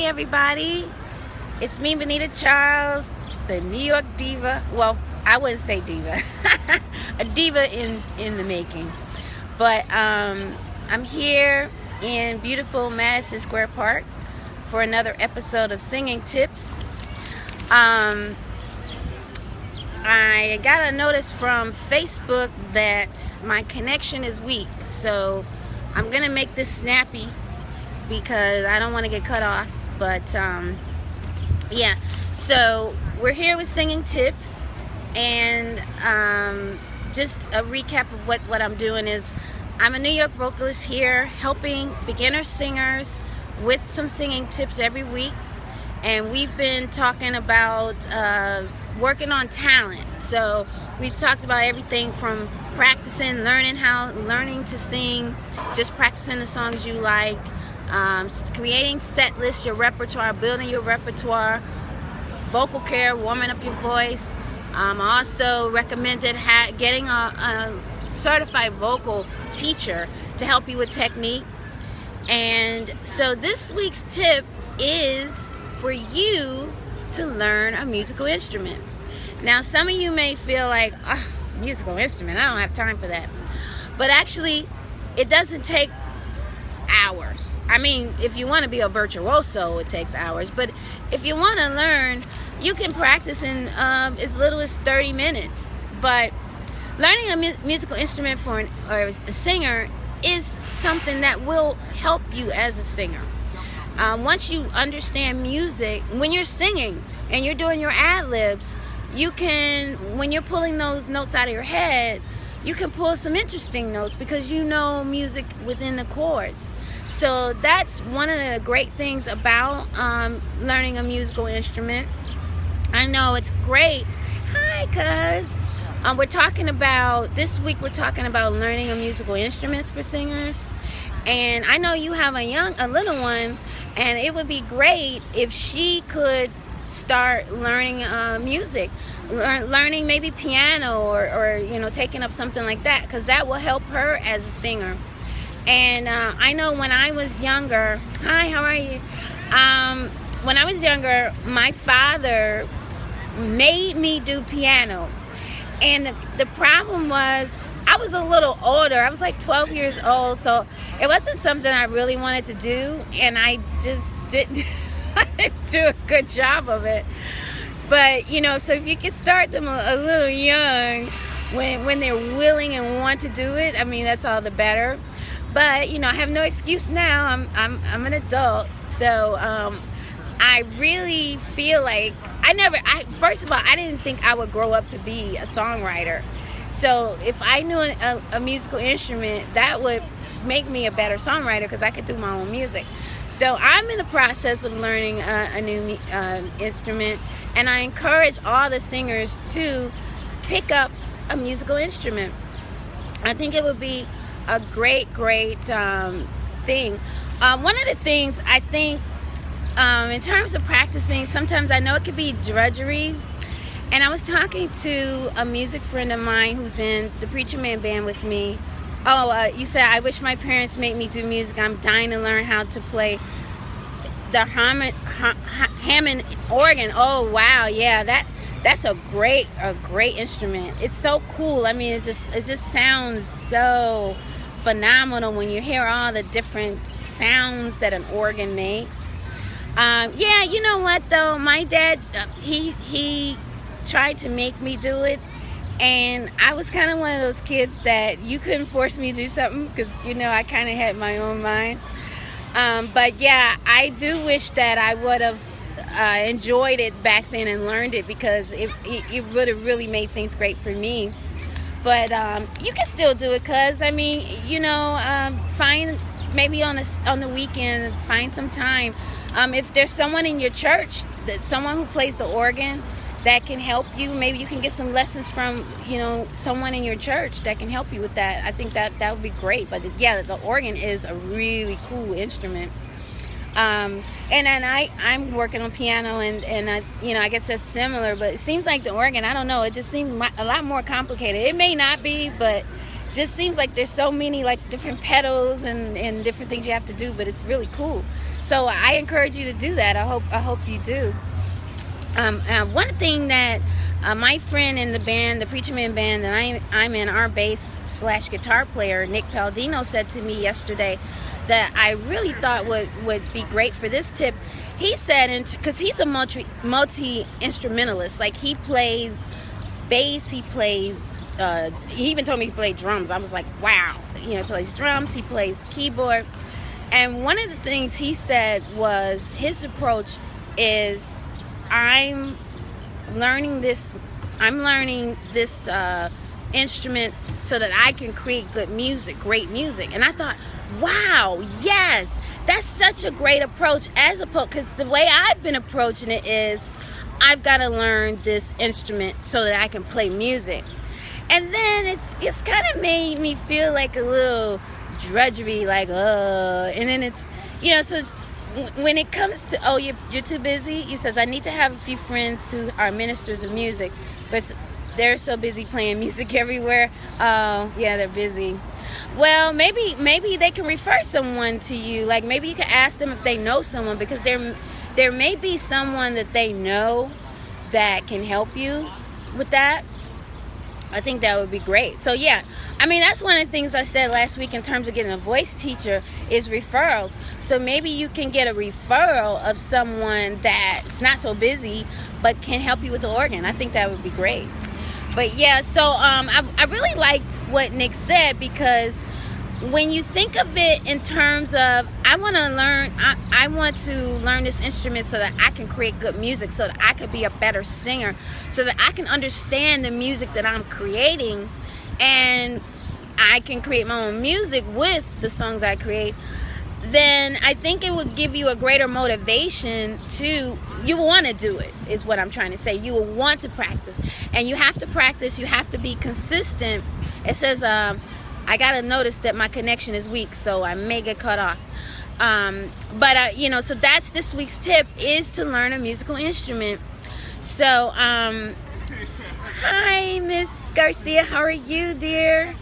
everybody. It's me, Benita Charles, the New York diva. Well, I wouldn't say diva. A diva in the making. But I'm here in beautiful Madison Square Park for another episode of Singing Tips. I got a notice from Facebook that my connection is weak, so I'm gonna make this snappy because I don't want to get cut off. But yeah, so we're here with Singing Tips, and just a recap of what I'm doing is I'm a New York vocalist here helping beginner singers with some singing tips every week, and we've been talking about working on talent. So we've talked about everything from practicing, learning to sing, just practicing the songs you like, creating set lists, your repertoire, building your repertoire, vocal care, warming up your voice. I also recommended getting a certified vocal teacher to help you with technique. And so this week's tip is for you to learn a musical instrument. Now, some of you may feel like, musical instrument, I don't have time for that. But actually, it doesn't take hours. I mean, if you want to be a virtuoso, it takes hours. But if you want to learn, you can practice in as little as 30 minutes. But learning a musical instrument for a singer is something that will help you as a singer. Once you understand music, when you're singing and you're doing your ad-libs, you can, when you're pulling those notes out of your head, you can pull some interesting notes because you know music within the chords. So that's one of the great things about learning a musical instrument. I know it's great. Hi, cuz. This week we're talking about learning a musical instruments for singers. And I know you have a little one, and it would be great if she could start learning music, learning maybe piano or taking up something like that, because that will help her as a singer. And I know when I was younger, hi, how are you? When I was younger, my father made me do piano. And the problem was, I was a little older. I was like 12 years old, so it wasn't something I really wanted to do, and I just didn't do a good job of it. But, so if you could start them a little young, when they're willing and want to do it, I mean, that's all the better. But, I have no excuse now. I'm an adult, so I really feel like first of all, I didn't think I would grow up to be a songwriter. So if I knew a musical instrument, that would make me a better songwriter because I could do my own music. So I'm in the process of learning a new instrument, and I encourage all the singers to pick up a musical instrument. I think it would be a great thing. One of the things I think in terms of practicing, sometimes I know it could be drudgery. And I was talking to a music friend of mine who's in the Preacher Man band with me. You said, I wish my parents made me do music. I'm dying to learn how to play the Hammond organ. Oh, wow. Yeah, that's a great instrument. It's so cool. I mean, it just sounds so phenomenal when you hear all the different sounds that an organ makes. Yeah, you know what, though? My dad, he tried to make me do it, and I was kind of one of those kids that you couldn't force me to do something because I kind of had my own mind. But yeah, I do wish that I would have enjoyed it back then and learned it, because it would have really made things great for me. But you can still do it, cuz I mean, find maybe on the weekend, find some time. If there's someone in your church, someone who plays the organ that can help you, maybe you can get some lessons from someone in your church that can help you with that. I think that would be great. But yeah, the organ is a really cool instrument. And then I'm working on piano, and I guess that's similar, but it seems like the organ, I don't know, it just seems a lot more complicated. It may not be, but just seems like there's so many like different pedals and different things you have to do, but it's really cool. So I encourage you to do that. I hope you do. One thing that my friend in the band, the Preacher Man band that I'm in, our bass / guitar player, Nick Paldino, said to me yesterday that I really thought would be great for this tip. He said, because he's a multi-instrumentalist, like he plays bass, he plays, he even told me he played drums. I was like, wow. He plays drums, he plays keyboard. And one of the things he said was his approach is, I'm learning this instrument so that I can create great music. And I thought, wow, yes, that's such a great approach, because the way I've been approaching it is, I've got to learn this instrument so that I can play music. And then it's kind of made me feel like a little drudgery, like, and then it's, so when it comes to, you're too busy, he says, I need to have a few friends who are ministers of music, but they're so busy playing music everywhere. Oh, yeah, they're busy. Well, maybe they can refer someone to you. Like, maybe you can ask them if they know someone, because there may be someone that they know that can help you with that. I think that would be great. So yeah, that's one of the things I said last week in terms of getting a voice teacher is referrals. So maybe you can get a referral of someone that's not so busy but can help you with the organ. I think that would be great. But yeah, so I really liked what Nick said, because when you think of it in terms of, I want to learn this instrument so that I can create good music, so that I can be a better singer, so that I can understand the music that I'm creating, and I can create my own music with the songs I create, then I think it would give you a greater motivation you want to do it, is what I'm trying to say. You will want to practice, and you have to practice, you have to be consistent. It says, I gotta notice that my connection is weak, so I may get cut off. So that's this week's tip, is to learn a musical instrument. So, hi, Miss Garcia, how are you, dear?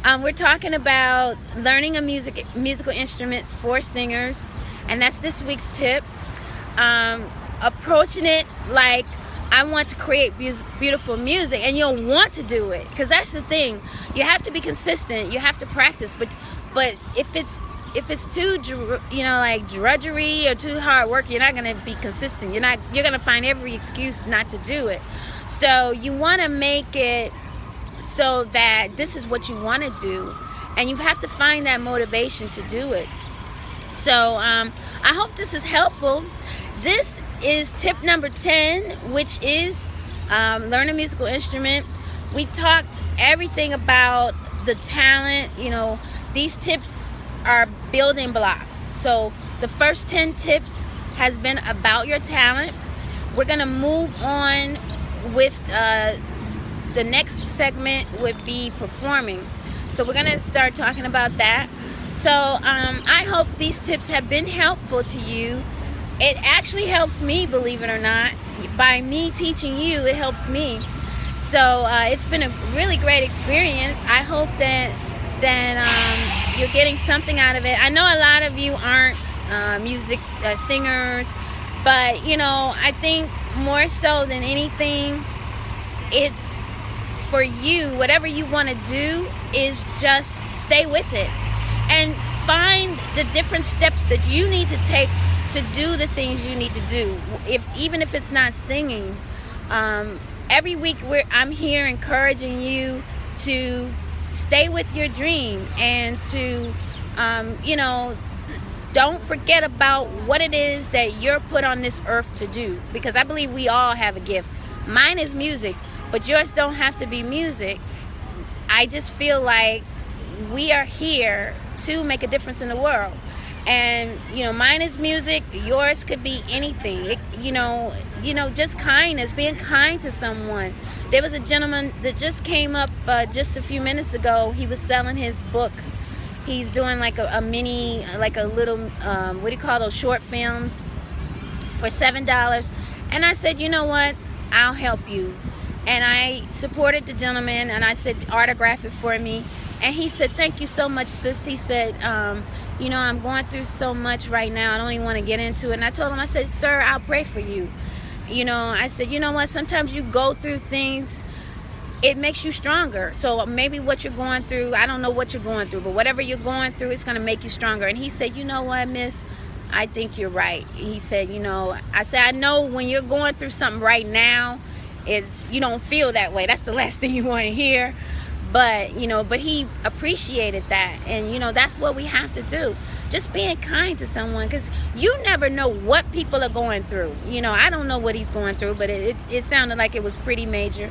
We're talking about learning a musical instruments for singers, and that's this week's tip. Approaching it like, I want to create beautiful music, and you'll want to do it, because that's the thing. You have to be consistent. You have to practice. But if it's too like drudgery or too hard work, you're not going to be consistent. You're going to find every excuse not to do it. So you want to make it so that this is what you want to do, and you have to find that motivation to do it. So I hope this is helpful. This is tip number 10, which is learn a musical instrument. We talked everything about the talent. These tips are building blocks. So the first 10 tips has been about your talent. We're going to move on with the next segment would be performing. So we're going to start talking about that. So I hope these tips have been helpful to you. It actually helps me, believe it or not. By me teaching you, it helps me. So it's been a really great experience. I hope that you're getting something out of it. I know a lot of you aren't music singers, but I think more so than anything, it's for you. Whatever you want to do is just stay with it and find the different steps that you need to take to do the things you need to do, even if it's not singing. Every week I'm here encouraging you to stay with your dream, and to don't forget about what it is that you're put on this earth to do, because I believe we all have a gift. Mine is music, but yours don't have to be music. I just feel like we are here to make a difference in the world. And mine is music, yours could be anything. Just kindness, being kind to someone. There was a gentleman that just came up just a few minutes ago. He was selling his book. He's doing like a mini, like a little what do you call those short films, for $7. And I said, you know what, I'll help you. And I supported the gentleman, and I said, autograph it for me. And he said, thank you so much, sis. He said, you know, I'm going through so much right now. I don't even want to get into it. And I told him, I said, sir, I'll pray for you. You know, I said, you know what? Sometimes you go through things, it makes you stronger. So maybe what you're going through, I don't know what you're going through, but whatever you're going through, it's going to make you stronger. And he said, you know what, miss? I think you're right. He said, you know, I said, I know when you're going through something right now, you don't feel that way. That's the last thing you want to hear. But, you know, but he appreciated that. And, you know, that's what we have to do. Just being kind to someone, because you never know what people are going through. You know, I don't know what he's going through, but it sounded like it was pretty major.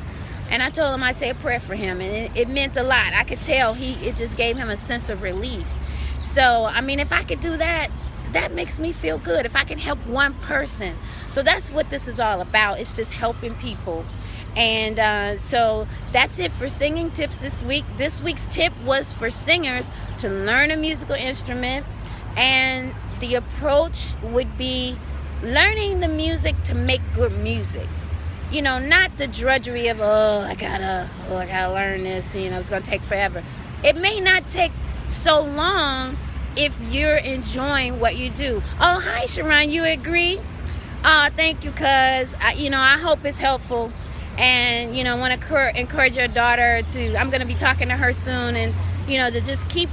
And I told him I'd say a prayer for him. And it meant a lot. I could tell it just gave him a sense of relief. So, I mean, if I could do that, that makes me feel good. If I can help one person. So that's what this is all about. It's just helping people. And so that's it for singing tips this week. This week's tip was for singers to learn a musical instrument, and the approach would be learning the music to make good music. You know, not the drudgery of, I gotta learn this, you know, it's gonna take forever. It may not take so long if you're enjoying what you do. Oh, hi Sharon, you agree? Thank you, cuz you know, I hope it's helpful. And, you know, I want to encourage your daughter to, I'm going to be talking to her soon, and, you know, to just keep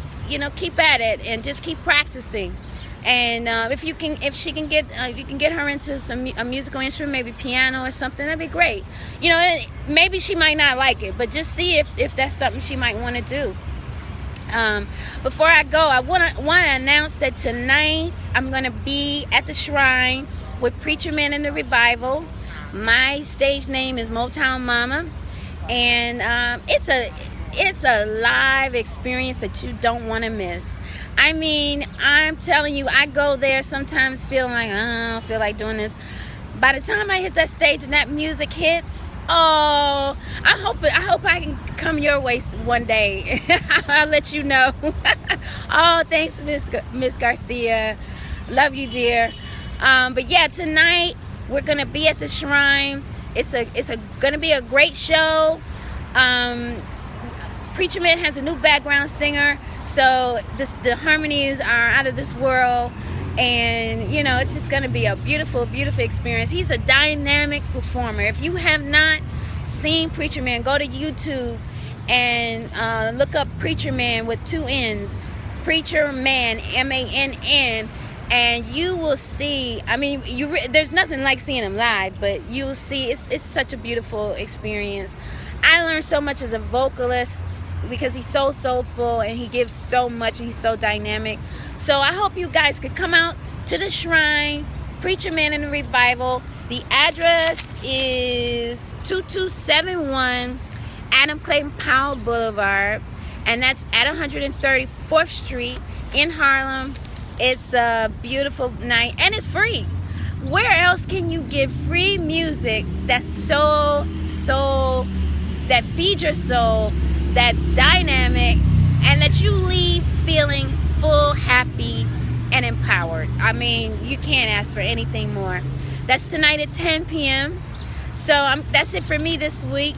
at it and just keep practicing. And if you can get her into a musical instrument, maybe piano or something, that'd be great. You know, maybe she might not like it, but just see if that's something she might want to do. Before I go, I want to announce that tonight I'm going to be at the Shrine with Preacher Man in the Revival. My stage name is Motown Mama, and it's a live experience that you don't want to miss. I mean, I'm telling you, I go there sometimes feeling like, I don't feel like doing this. By the time I hit that stage and that music hits, oh, I hope I can come your way one day. I'll let you know. Oh, thanks, Miss Garcia. Love you, dear. But yeah, tonight we're gonna be at the Shrine. It's gonna be a great show. Preacher Man has a new background singer, so the harmonies are out of this world, and you know, it's just gonna be a beautiful, beautiful experience. He's a dynamic performer. If you have not seen Preacher Man, go to YouTube and look up Preacher Man with 2 N's, Preacher Man, MANN. And you will see, I mean, there's nothing like seeing him live, but you will see it's such a beautiful experience. I learned so much as a vocalist because he's so soulful and he gives so much and he's so dynamic. So I hope you guys could come out to the Shrine, Preacher Man in the Revival. The address is 2271 Adam Clayton Powell Boulevard, and that's at 134th Street in Harlem. It's a beautiful night, and it's free. Where else can you get free music that's so that feeds your soul, that's dynamic, and that you leave feeling full, happy, and empowered? I mean, you can't ask for anything more. That's tonight at 10 p.m. So that's it for me this week.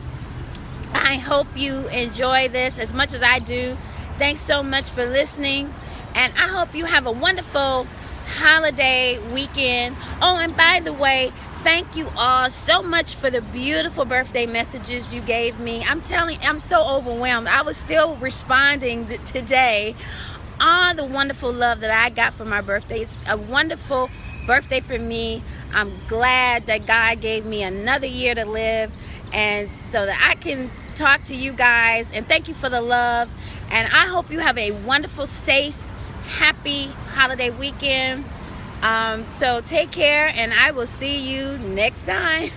I hope you enjoy this as much as I do. Thanks so much for listening. And I hope you have a wonderful holiday weekend. Oh, and by the way, thank you all so much for the beautiful birthday messages you gave me. I'm so overwhelmed. I was still responding today. All the wonderful love that I got for my birthday. It's a wonderful birthday for me. I'm glad that God gave me another year to live, and so that I can talk to you guys. And thank you for the love. And I hope you have a wonderful, safe, happy holiday weekend. So take care, and I will see you next time.